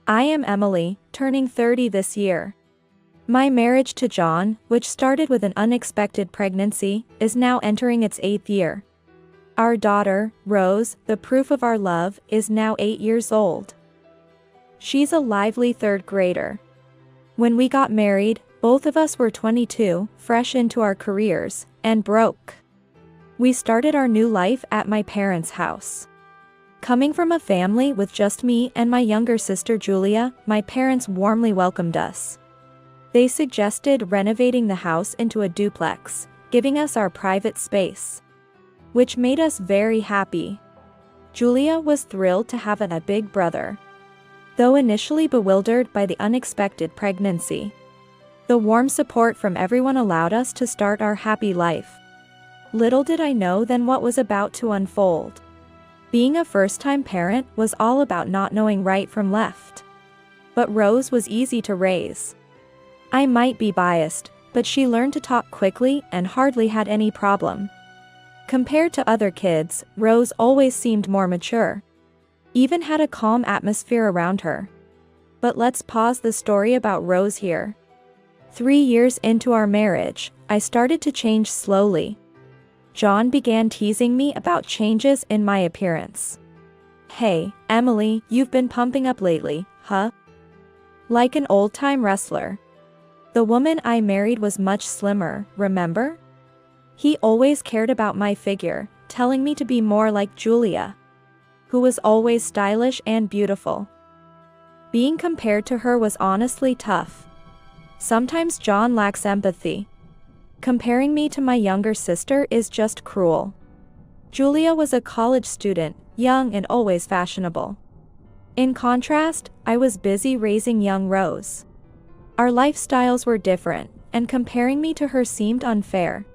I am Emily, turning 30 this year. My marriage to John, which started with an unexpected pregnancy, is now entering its 8th year. Our daughter, Rose, the proof of our love, is now 8 years old. She's a lively 3rd grader. When we got married, both of us were 22, fresh into our careers, and broke. We started our new life at my parents' house. Coming from a family with just me and my younger sister Julia, my parents warmly welcomed us. They suggested renovating the house into a duplex, giving us our private space, which made us very happy. Julia was thrilled to have a big brother, though initially bewildered by the unexpected pregnancy. The warm support from everyone allowed us to start our happy life. Little did I know then what was about to unfold. Being a first-time parent was all about not knowing right from left. But Rose was easy to raise. I might be biased, but she learned to talk quickly and hardly had any problem. Compared to other kids, Rose always seemed more mature. Even had a calm atmosphere around her. But let's pause the story about Rose here. 3 years into our marriage, I started to change slowly. John began teasing me about changes in my appearance. "Hey, Emily, you've been pumping up lately, huh? Like an old-time wrestler. The woman I married was much slimmer, remember?" He always cared about my figure, telling me to be more like Julia, who was always stylish and beautiful. Being compared to her was honestly tough. Sometimes John lacks empathy. Comparing me to my younger sister is just cruel. Julia was a college student, young and always fashionable. In contrast, I was busy raising young Rose. Our lifestyles were different, and comparing me to her seemed unfair.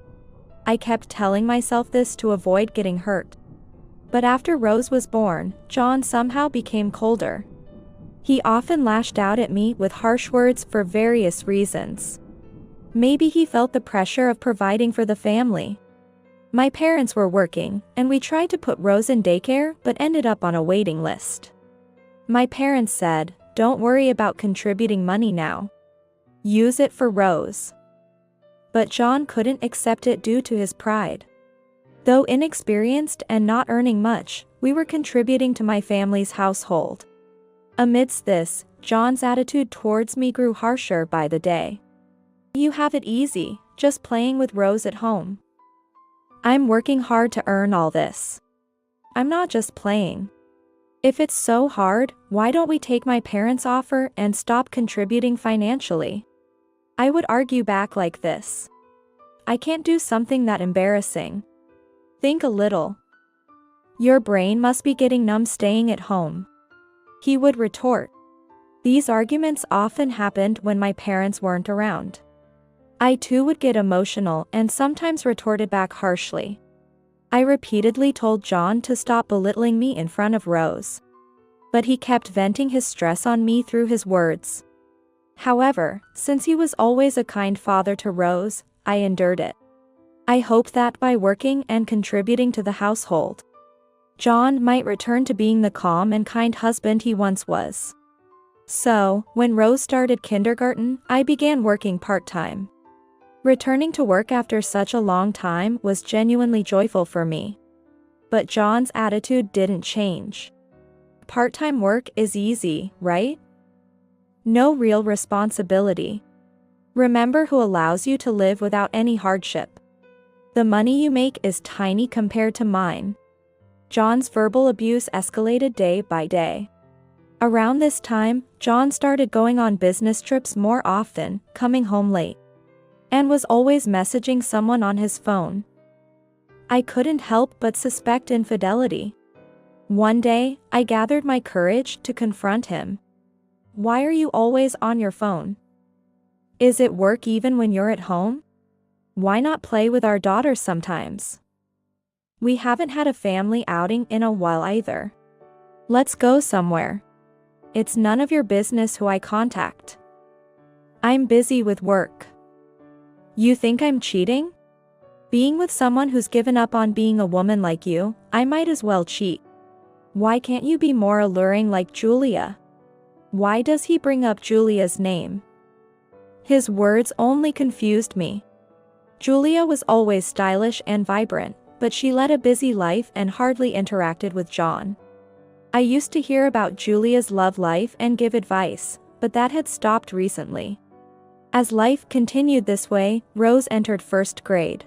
I kept telling myself this to avoid getting hurt. But after Rose was born, John somehow became colder. He often lashed out at me with harsh words for various reasons. Maybe he felt the pressure of providing for the family. My parents were working, and we tried to put Rose in daycare but ended up on a waiting list. My parents said, "Don't worry about contributing money now. Use it for Rose." But John couldn't accept it due to his pride. Though inexperienced and not earning much, we were contributing to my family's household. Amidst this, John's attitude towards me grew harsher by the day. "You have it easy, just playing with Rose at home. I'm working hard to earn all this. I'm not just playing. If it's so hard, why don't we take my parents' offer and stop contributing financially?" I would argue back like this. "I can't do something that embarrassing. Think a little. Your brain must be getting numb staying at home," he would retort. These arguments often happened when my parents weren't around. I too would get emotional and sometimes retorted back harshly. I repeatedly told John to stop belittling me in front of Rose. But he kept venting his stress on me through his words. However, since he was always a kind father to Rose, I endured it. I hoped that by working and contributing to the household, John might return to being the calm and kind husband he once was. So, when Rose started kindergarten, I began working part-time. Returning to work after such a long time was genuinely joyful for me. But John's attitude didn't change. Part-time work is easy, right? No real responsibility. Remember who allows you to live without any hardship. The money you make is tiny compared to mine. John's verbal abuse escalated day by day. Around this time, John started going on business trips more often, coming home late, and was always messaging someone on his phone. I couldn't help but suspect infidelity. One day, I gathered my courage to confront him. "Why are you always on your phone? Is it work even when you're at home? Why not play with our daughter sometimes? We haven't had a family outing in a while either. Let's go somewhere. It's none of your business who I contact. I'm busy with work. You think I'm cheating? Being with someone who's given up on being a woman like you, I might as well cheat. Why can't you be more alluring like Julia? Why does he bring up Julia's name? His words only confused me. Julia was always stylish and vibrant, but she led a busy life and hardly interacted with John. I used to hear about Julia's love life and give advice, but that had stopped recently. As life continued this way, Rose entered first grade.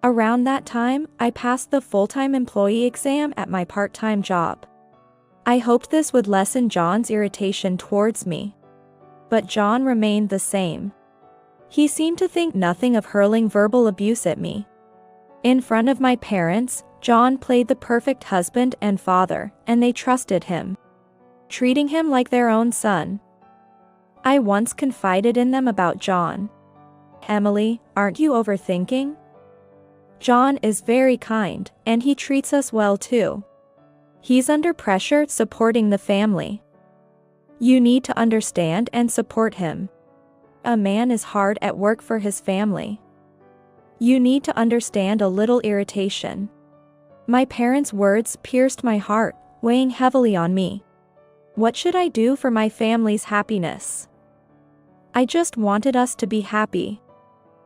Around that time, I passed the full-time employee exam at my part-time job. I hoped this would lessen John's irritation towards me. But John remained the same. He seemed to think nothing of hurling verbal abuse at me. In front of my parents, John played the perfect husband and father, and they trusted him, treating him like their own son. I once confided in them about John. "Emily, aren't you overthinking? John is very kind, and he treats us well too. He's under pressure supporting the family. You need to understand and support him. A man is hard at work for his family. You need to understand a little irritation." My parents' words pierced my heart, weighing heavily on me. What should I do for my family's happiness? I just wanted us to be happy.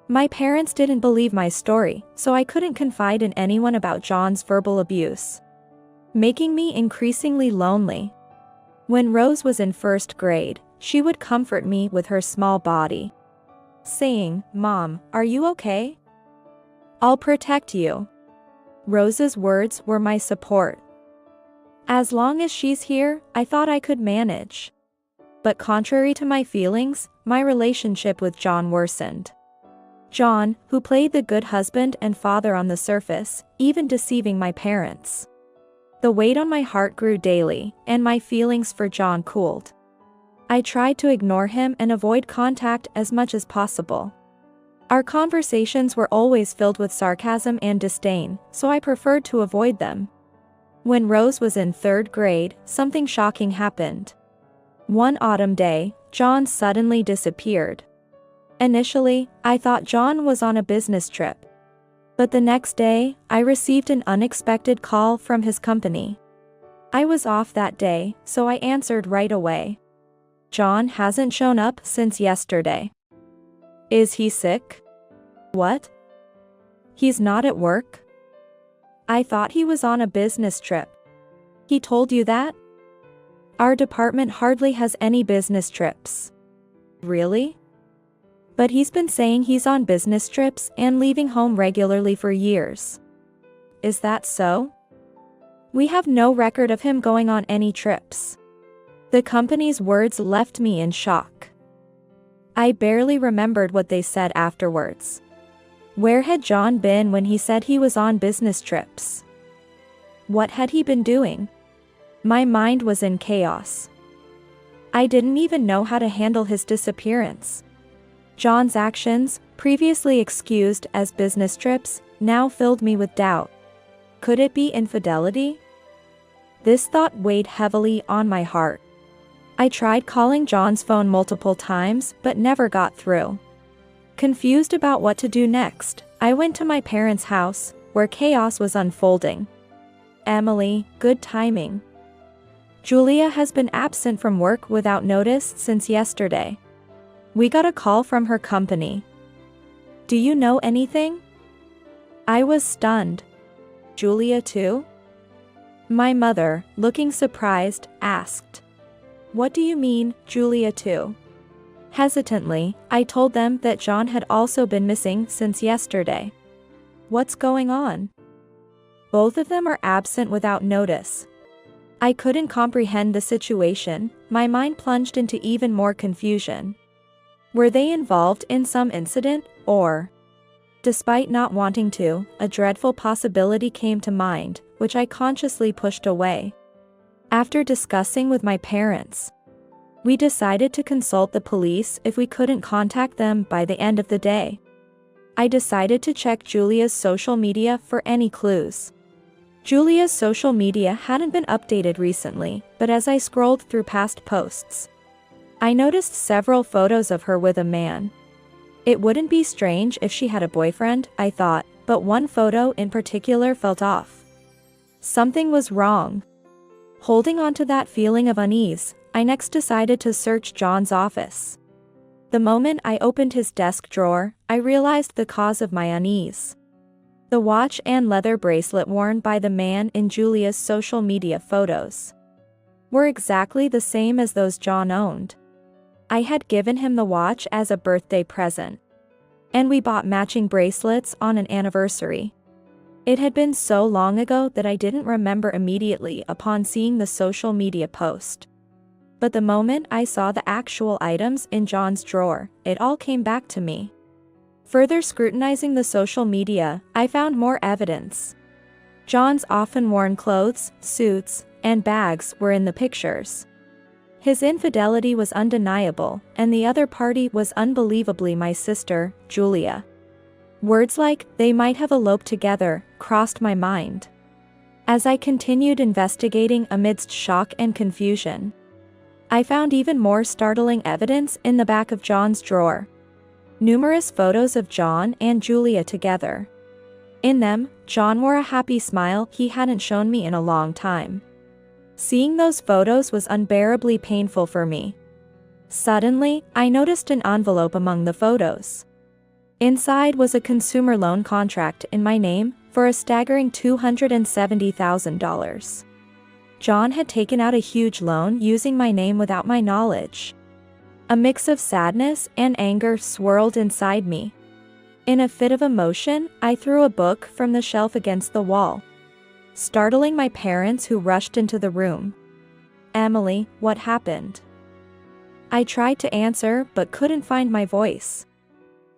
My parents didn't believe my story, so I couldn't confide in anyone about John's verbal abuse, making me increasingly lonely. When Rose was in first grade, she would comfort me with her small body, saying, "Mom, are you okay? I'll protect you." Rose's words were my support. As long as she's here, I thought I could manage. But contrary to my feelings, my relationship with John worsened. John, who played the good husband and father on the surface, even deceiving my parents. The weight on my heart grew daily, and my feelings for John cooled. I tried to ignore him and avoid contact as much as possible. Our conversations were always filled with sarcasm and disdain, so I preferred to avoid them. When Rose was in third grade, something shocking happened. One autumn day, John suddenly disappeared. Initially, I thought John was on a business trip. But the next day, I received an unexpected call from his company. I was off that day, so I answered right away. "John hasn't shown up since yesterday." "Is he sick?" "What? He's not at work?" "I thought he was on a business trip." "He told you that?" "Our department hardly has any business trips." "Really?" "But he's been saying he's on business trips and leaving home regularly for years." "Is that so?" "We have no record of him going on any trips." The company's words left me in shock. I barely remembered what they said afterwards. Where had John been when he said he was on business trips? What had he been doing? My mind was in chaos. I didn't even know how to handle his disappearance. John's actions, previously excused as business trips, now filled me with doubt. Could it be infidelity? This thought weighed heavily on my heart. I tried calling John's phone multiple times but never got through. Confused about what to do next, I went to my parents' house, where chaos was unfolding. "Emily, good timing. Julia has been absent from work without notice since yesterday. We got a call from her company. Do you know anything?" I was stunned. "Julia too?" My mother, looking surprised, asked. "What do you mean, Julia too?" Hesitantly, I told them that John had also been missing since yesterday. "What's going on?" "Both of them are absent without notice." I couldn't comprehend the situation, my mind plunged into even more confusion. Were they involved in some incident, or? Despite not wanting to, a dreadful possibility came to mind, which I consciously pushed away. After discussing with my parents, we decided to consult the police if we couldn't contact them by the end of the day. I decided to check Julia's social media for any clues. Julia's social media hadn't been updated recently, but as I scrolled through past posts, I noticed several photos of her with a man. It wouldn't be strange if she had a boyfriend, I thought, but one photo in particular felt off. Something was wrong. Holding on to that feeling of unease, I next decided to search John's office. The moment I opened his desk drawer, I realized the cause of my unease. The watch and leather bracelet worn by the man in Julia's social media photos were exactly the same as those John owned. I had given him the watch as a birthday present, and we bought matching bracelets on an anniversary. It had been so long ago that I didn't remember immediately upon seeing the social media post. But the moment I saw the actual items in John's drawer, it all came back to me. Further scrutinizing the social media, I found more evidence. John's often worn clothes, suits, and bags were in the pictures. His infidelity was undeniable, and the other party was unbelievably my sister, Julia. Words like, "they might have eloped together," crossed my mind. As I continued investigating amidst shock and confusion, I found even more startling evidence in the back of John's drawer. Numerous photos of John and Julia together. In them, John wore a happy smile he hadn't shown me in a long time. Seeing those photos was unbearably painful for me. Suddenly, I noticed an envelope among the photos. Inside was a consumer loan contract in my name for a staggering $270,000. John had taken out a huge loan using my name without my knowledge. A mix of sadness and anger swirled inside me. In a fit of emotion, I threw a book from the shelf against the wall, startling my parents who rushed into the room. "Emily, what happened?" I tried to answer but couldn't find my voice.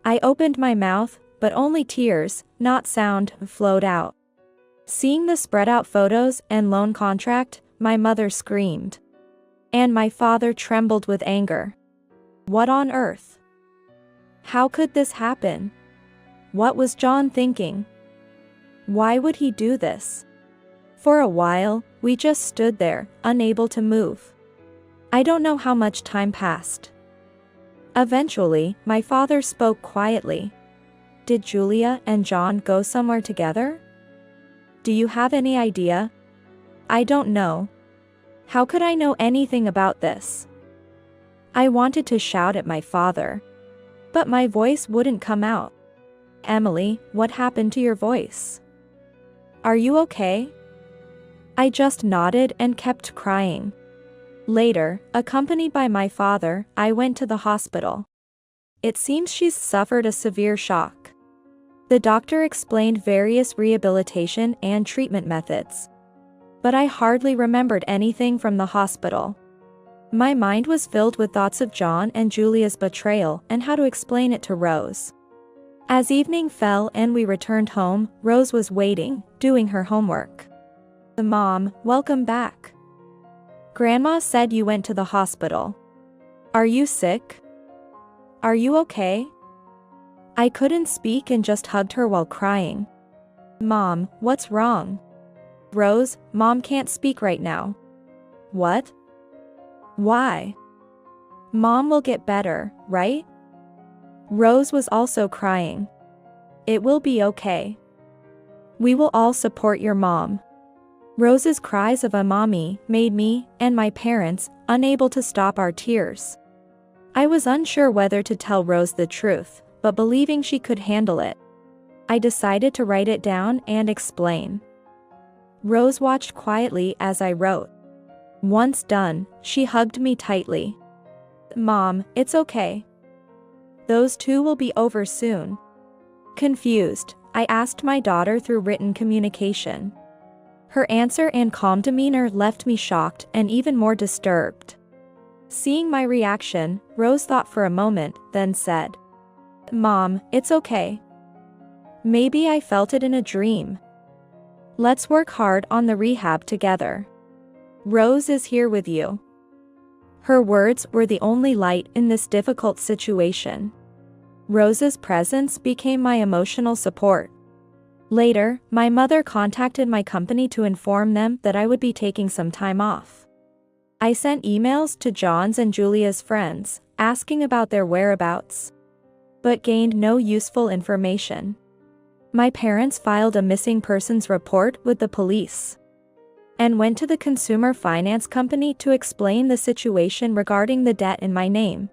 I opened my mouth, but only tears, not sound, flowed out. Seeing the spread out photos and loan contract, my mother screamed. And my father trembled with anger. What on earth? How could this happen? What was John thinking? Why would he do this? For a while, we just stood there, unable to move. I don't know how much time passed. Eventually, my father spoke quietly. "Did Julia and John go somewhere together? Do you have any idea?" "I don't know. How could I know anything about this?" I wanted to shout at my father, but my voice wouldn't come out. "Emily, what happened to your voice? Are you okay?" I just nodded and kept crying. Later, accompanied by my father, I went to the hospital. "It seems she's suffered a severe shock." The doctor explained various rehabilitation and treatment methods, but I hardly remembered anything from the hospital. My mind was filled with thoughts of John and Julia's betrayal and how to explain it to Rose. As evening fell and we returned home, Rose was waiting, doing her homework. "Mom, welcome back. Grandma said you went to the hospital. Are you sick? Are you okay?" I couldn't speak and just hugged her while crying. "Mom, what's wrong?" "Rose, Mom can't speak right now." "What? Why?" "Mom will get better, right?" Rose was also crying. "It will be okay. We will all support your mom." Rose's cries of "a mommy" made me, and my parents, unable to stop our tears. I was unsure whether to tell Rose the truth, but believing she could handle it, I decided to write it down and explain. Rose watched quietly as I wrote. Once done, she hugged me tightly. "Mom, it's okay. Those two will be over soon." Confused, I asked my daughter through written communication. Her answer and calm demeanor left me shocked and even more disturbed. Seeing my reaction, Rose thought for a moment, then said, "Mom, it's okay. Maybe I felt it in a dream. Let's work hard on the rehab together. Rose is here with you." Her words were the only light in this difficult situation. Rose's presence became my emotional support. Later, my mother contacted my company to inform them that I would be taking some time off. I sent emails to John's and Julia's friends, asking about their whereabouts, but gained no useful information. My parents filed a missing persons report with the police. and went to the consumer finance company to explain the situation regarding the debt in my name.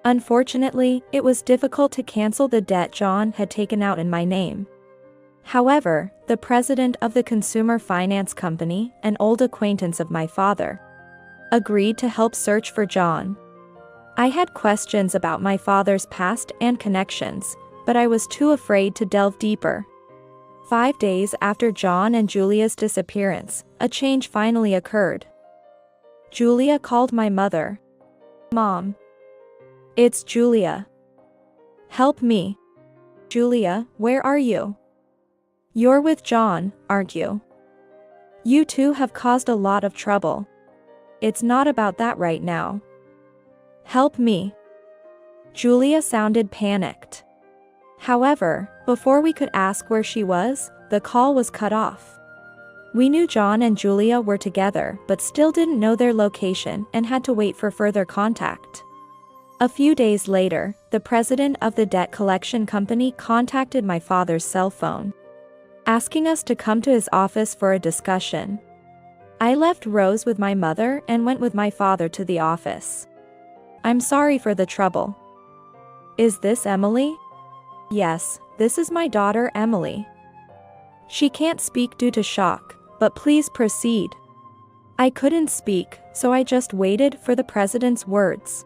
Unfortunately, it was difficult to cancel the debt John had taken out in my name. However, the president of the consumer finance company, an old acquaintance of my father, agreed to help search for John. I had questions about my father's past and connections, but I was too afraid to delve deeper. 5 days after John and Julia's disappearance, a change finally occurred. Julia called my mother. "Mom. It's Julia. Help me. Julia, where are you? You're with John, aren't you? You two have caused a lot of trouble. It's not about that right now. Help me." Julia sounded panicked. However, before we could ask where she was, the call was cut off. We knew John and Julia were together but still didn't know their location and had to wait for further contact. A few days later, the president of the debt collection company contacted my father's cell phone, asking us to come to his office for a discussion. I left Rose with my mother and went with my father to the office. "I'm sorry for the trouble. Is this Emily?" "Yes, this is my daughter Emily. She can't speak due to shock, but please proceed." I couldn't speak, so I just waited for the president's words.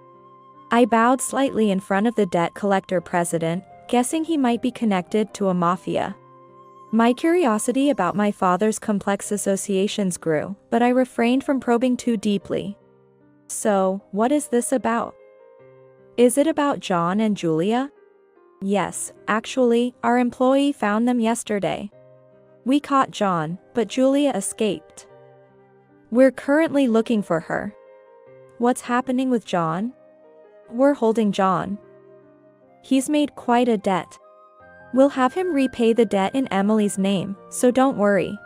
I bowed slightly in front of the debt collector president, guessing he might be connected to a mafia. My curiosity about my father's complex associations grew, but I refrained from probing too deeply. "So, what is this about? Is it about John and Julia?" "Yes, actually, our employee found them yesterday. We caught John, but Julia escaped. We're currently looking for her." "What's happening with John?" "We're holding John. He's made quite a debt. We'll have him repay the debt in Emily's name, so don't worry.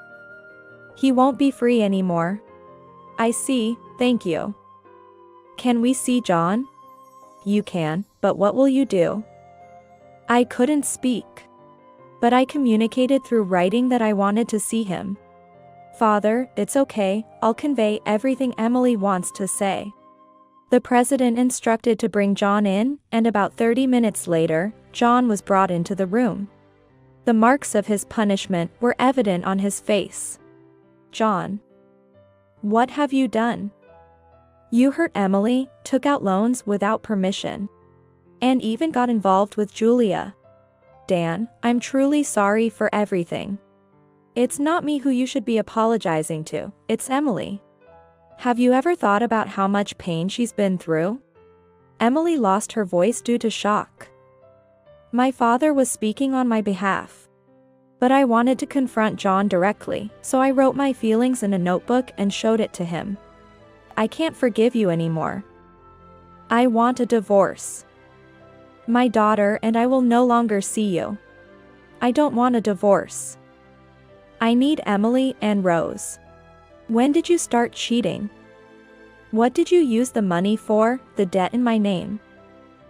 He won't be free anymore." "I see, thank you." "Can we see John?" "You can, but what will you do?" I couldn't speak, but I communicated through writing that I wanted to see him. "Father, it's okay, I'll convey everything Emily wants to say." The president instructed to bring John in, and about 30 minutes later, John was brought into the room. The marks of his punishment were evident on his face. "John, what have you done? You hurt Emily, took out loans without permission, and even got involved with Julia. Dan, I'm truly sorry for everything. It's not me who you should be apologizing to, it's Emily. Have you ever thought about how much pain she's been through?" Emily lost her voice due to shock. My father was speaking on my behalf, but I wanted to confront John directly, so I wrote my feelings in a notebook and showed it to him. "I can't forgive you anymore. I want a divorce. My daughter and I will no longer see you. I don't want a divorce. I need Emily and Rose. When did you start cheating? What did you use the money for, the debt in my name?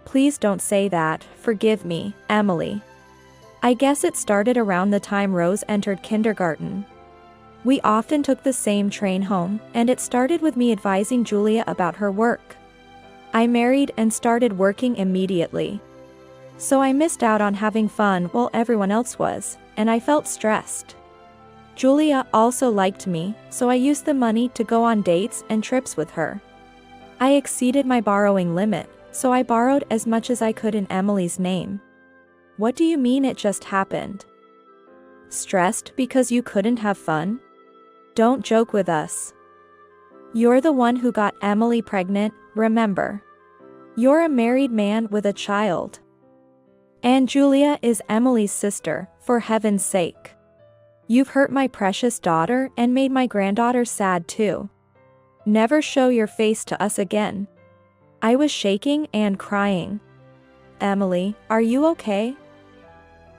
Please don't say that, forgive me, Emily. I guess it started around the time Rose entered kindergarten. We often took the same train home, and it started with me advising Julia about her work. I married and started working immediately. So I missed out on having fun while everyone else was, and I felt stressed. Julia also liked me, so I used the money to go on dates and trips with her. I exceeded my borrowing limit, so I borrowed as much as I could in Emily's name." "What do you mean it just happened? Stressed because you couldn't have fun? Don't joke with us. You're the one who got Emily pregnant, remember? You're a married man with a child. And Julia is Emily's sister, for heaven's sake. You've hurt my precious daughter and made my granddaughter sad too. Never show your face to us again." I was shaking and crying. "Emily, are you okay?"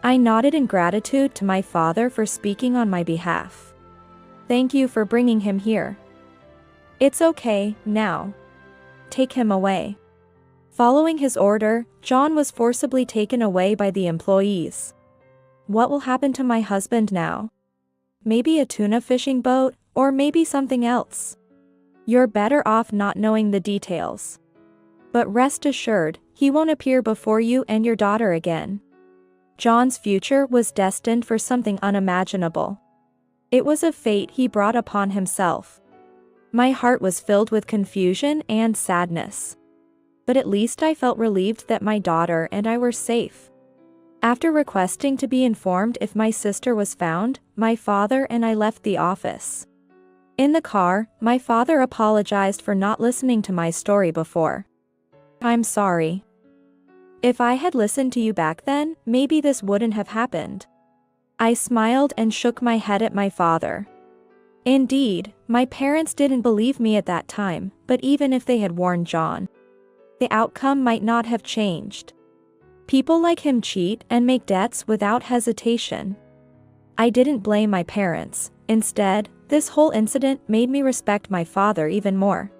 I nodded in gratitude to my father for speaking on my behalf. "Thank you for bringing him here. It's okay, now. Take him away." Following his order, John was forcibly taken away by the employees. What will happen to my husband now? Maybe a tuna fishing boat, Or maybe something else. You're better off not knowing the details. But rest assured, he won't appear before you and your daughter again. John's future was destined for something unimaginable. It was a fate he brought upon himself. My heart was filled with confusion and sadness. But at least I felt relieved that my daughter and I were safe. After requesting to be informed if my sister was found, my father and I left the office. In the car, my father apologized for not listening to my story before. I'm sorry. If I had listened to you back then, maybe this wouldn't have happened. I smiled and shook my head at my father. Indeed, my parents didn't believe me at that time, but even if they had warned John, the outcome might not have changed. People like him cheat and make debts without hesitation. I didn't blame my parents. Instead, this whole incident made me respect my father even more.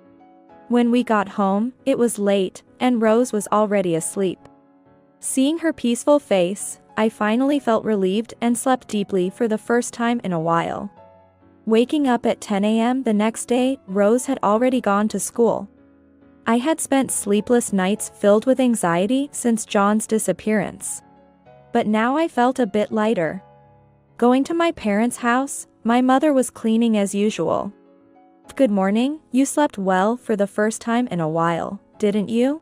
When we got home, it was late, and Rose was already asleep. Seeing her peaceful face, I finally felt relieved and slept deeply for the first time in a while. Waking up at 10 a.m. the next day, Rose had already gone to school. I had spent sleepless nights filled with anxiety since John's disappearance. But now I felt a bit lighter. Going to my parents' house, my mother was cleaning as usual. Good morning, you slept well for the first time in a while, didn't you?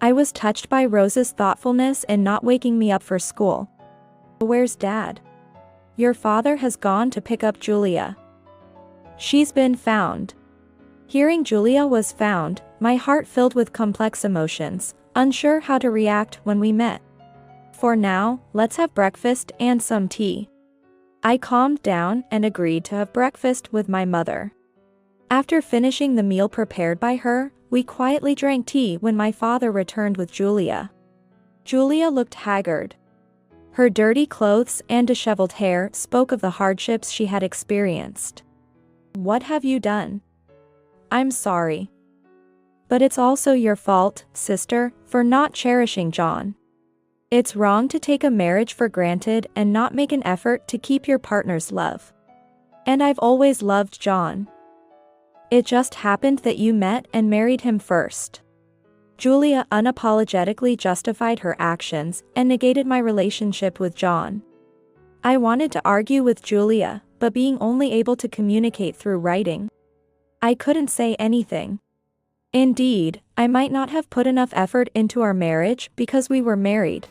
I was touched by Rose's thoughtfulness in not waking me up for school. Where's Dad? Your father has gone to pick up Julia. She's been found. Hearing Julia was found, my heart filled with complex emotions, unsure how to react when we met. For now, let's have breakfast and some tea. I calmed down and agreed to have breakfast with my mother. After finishing the meal prepared by her, we quietly drank tea when my father returned with Julia. Julia looked haggard. Her dirty clothes and disheveled hair spoke of the hardships she had experienced. What have you done? I'm sorry. But it's also your fault, sister, for not cherishing John. It's wrong to take a marriage for granted and not make an effort to keep your partner's love. And I've always loved John. It just happened that you met and married him first. Julia unapologetically justified her actions and negated my relationship with John. I wanted to argue with Julia, but being only able to communicate through writing, I couldn't say anything. Indeed, I might not have put enough effort into our marriage because we were married.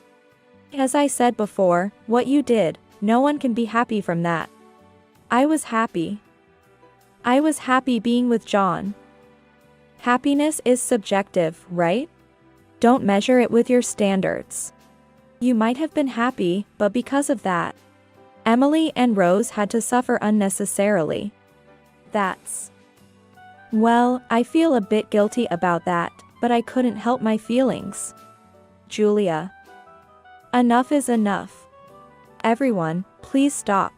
As I said before, what you did, no one can be happy from that. I was happy. I was happy being with John. Happiness is subjective, right? Don't measure it with your standards. You might have been happy, but because of that, Emily and Rose had to suffer unnecessarily. Well, I feel a bit guilty about that, but I couldn't help my feelings. Julia. Enough is enough. Everyone, please stop.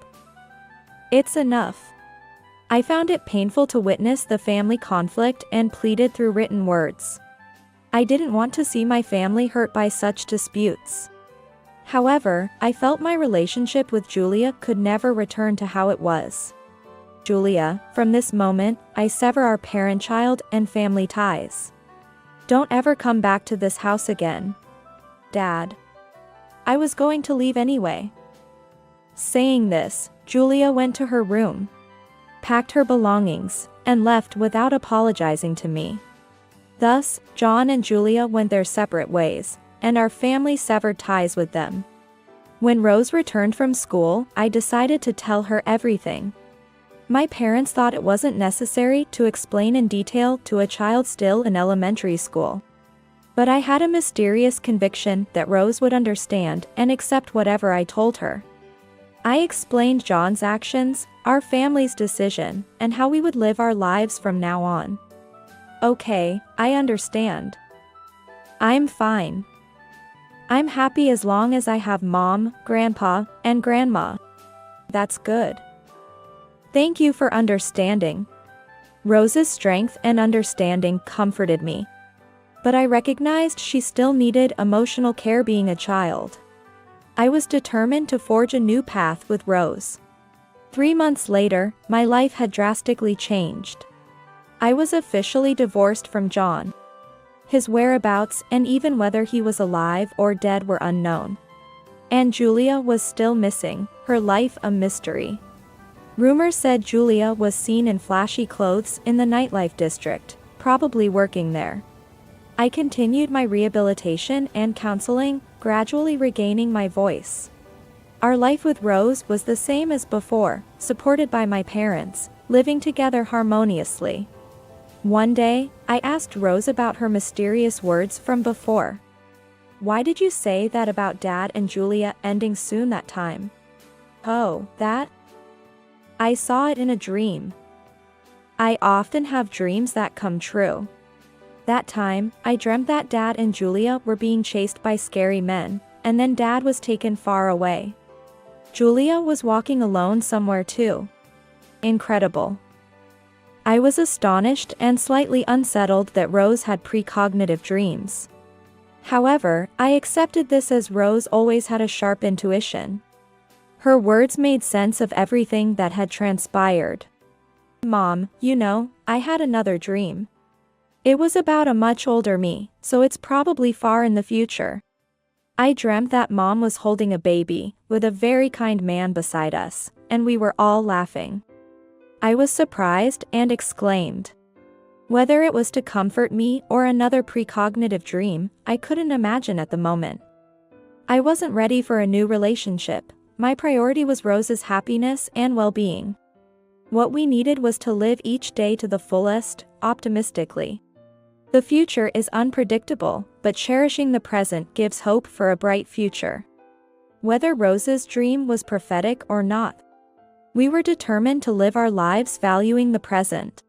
It's enough. I found it painful to witness the family conflict and pleaded through written words. I didn't want to see my family hurt by such disputes. However, I felt my relationship with Julia could never return to how it was. Julia, from this moment, I sever our parent-child and family ties. Don't ever come back to this house again. Dad. I was going to leave anyway. Saying this, Julia went to her room, packed her belongings, and left without apologizing to me. Thus, John and Julia went their separate ways, and our family severed ties with them. When Rose returned from school, I decided to tell her everything. My parents thought it wasn't necessary to explain in detail to a child still in elementary school. But I had a mysterious conviction that Rose would understand and accept whatever I told her. I explained John's actions, our family's decision, and how we would live our lives from now on. Okay, I understand. I'm fine. I'm happy as long as I have Mom, Grandpa, and Grandma. That's good. Thank you for understanding. Rose's strength and understanding comforted me. But I recognized she still needed emotional care being a child. I was determined to forge a new path with Rose. 3 months later, my life had drastically changed. I was officially divorced from John. His whereabouts and even whether he was alive or dead were unknown. And Julia was still missing, her life a mystery. Rumors said Julia was seen in flashy clothes in the nightlife district, probably working there. I continued my rehabilitation and counseling, gradually regaining my voice. Our life with Rose was the same as before, supported by my parents, living together harmoniously. One day, I asked Rose about her mysterious words from before. "Why did you say that about Dad and Julia ending soon that time?" "Oh, that? I saw it in a dream. I often have dreams that come true. That time, I dreamt that Dad and Julia were being chased by scary men, and then Dad was taken far away. Julia was walking alone somewhere too. Incredible." I was astonished and slightly unsettled that Rose had precognitive dreams. However, I accepted this as Rose always had a sharp intuition. Her words made sense of everything that had transpired. "Mom, you know, I had another dream. It was about a much older me, so it's probably far in the future. I dreamt that Mom was holding a baby, with a very kind man beside us, and we were all laughing. I was surprised and exclaimed. Whether it was to comfort me or another precognitive dream, I couldn't imagine at the moment. I wasn't ready for a new relationship. My priority was Rose's happiness and well-being. What we needed was to live each day to the fullest, optimistically. The future is unpredictable, but cherishing the present gives hope for a bright future." Whether Rose's dream was prophetic or not, we were determined to live our lives valuing the present.